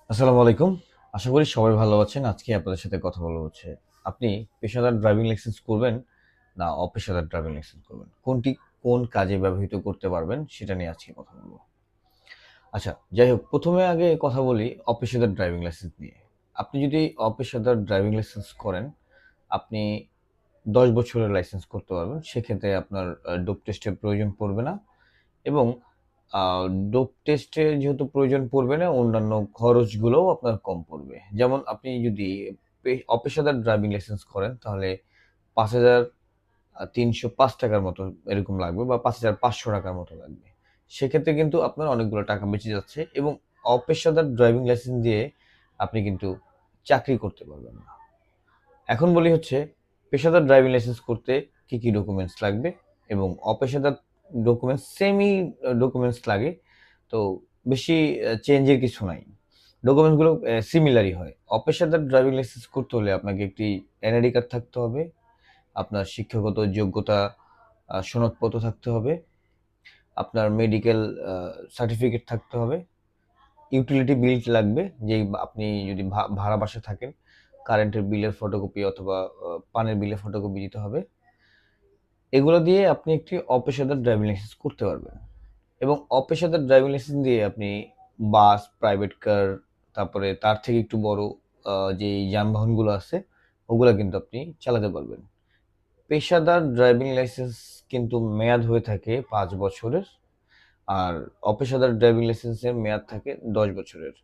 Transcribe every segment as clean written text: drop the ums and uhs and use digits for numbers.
আসসালামু আলাইকুম। আশা করি সবাই ভালো আছেন। আজকে আপনাদের সাথে কথা বলা হচ্ছে। আপনি পেশাদার ড্রাইভিং লাইসেন্স করবেন না অপেশাদার ড্রাইভিং লাইসেন্স করবেন? কোনটি কোন কাজে ব্যবহৃত করতে পারবেন সেটা নিয়ে আজকে কথা বলব। আচ্ছা, যাই হোক ১ম এ আগে কথা বলি অপেশাদার ড্রাইভিং লাইসেন্স নিয়ে। আপনি যদি অপেশাদার ড্রাইভিং লাইসেন্স করেন, আপনি ১০ বছরের লাইসেন্স করতে পারবেন। সেক্ষেত্রে আপনার ডোপ টেস্টের প্রয়োজন পড়বে না এবং আ ডোপ টেস্টে যেহেতু প্রয়োজন পড়বে না, অন্যান্য খরচগুলোও আপনার কম পড়বে। যেমন আপনি যদি অপেশাদার ড্রাইভিং লাইসেন্স করেন, তাহলে ৳৫,৩০৫ র মতো এরকম লাগবে বা ৳৫,৫০০ মতো লাগবে। সেক্ষেত্রে কিন্তু আপনার অনেকগুলো টাকা বেঁচে যাচ্ছে এবং অপেশাদার ড্রাইভিং লাইসেন্স দিয়ে আপনি কিন্তু চাকরি করতে পারবেন না। এখন বলি হচ্ছে পেশাদার ড্রাইভিং লাইসেন্স করতে কি ডকুমেন্টস লাগবে এবং অপেশাদার সেমই ডকুমেন্টস লাগে। তো বেশি চেঞ্জের কিছু নাই। ডকুমেন্টসগুলো সিমিলারই হয়। অপেশাদার ড্রাইভিং লাইসেন্স করতে হলে আপনাকে একটি এনআইডি কার্ড থাকতে হবে। আপনার শিক্ষাগত যোগ্যতা সনদপত্র থাকতে হবে। আপনার মেডিকেল আ সার্টিফিকেট থাকতে হবে। ইউটিলিটি বিল লাগবে, যেই আপনি যদি ভাড়া বাসায় থাকেন, কারেন্টের বিলের ফটোকপি অথবা পানির বিলের ফটোকপি দিতে হবে। এগুলো দিয়ে আপনি একটি অপেশাদার ড্রাইভিং লাইসেন্স করতে পারবেন এবং অপেশাদার ড্রাইভিং লাইসেন্স দিয়ে আপনি বাস, প্রাইভেট কার, তারপরে তার থেকে একটু বড় যেই যানবাহনগুলো আছে, ওগুলা কিন্তু আপনি চালাতে পারবেন। পেশাদার ড্রাইভিং লাইসেন্স কিন্তু মেয়াদ হয়ে থাকে ৫ বছরের। আর অপেশাদার ড্রাইভিং লাইসেন্সের মেয়াদ থাকে ১০ বছরের।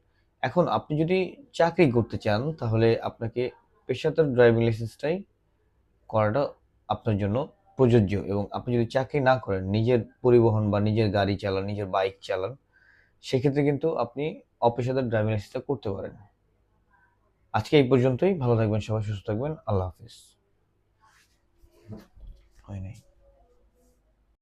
এখন আপনি যদি চাকরি করতে চান, তাহলে আপনাকে পেশাদার ড্রাইভিং লাইসেন্সটাই করাটা আপনার জন্য প্রযোজ্য এবং আপনি যদি চাকরি না করেন, নিজের পরিবহন বা নিজের গাড়ি চালান, নিজের বাইক চালান, সেক্ষেত্রে কিন্তু আপনি অপেশাদার ড্রাইভিং লাইসেন্সটা করতে পারেন। আজকে এই পর্যন্তই। ভালো থাকবেন সবাই, সুস্থ থাকবেন। আল্লাহ হাফেজ। হয় নাই।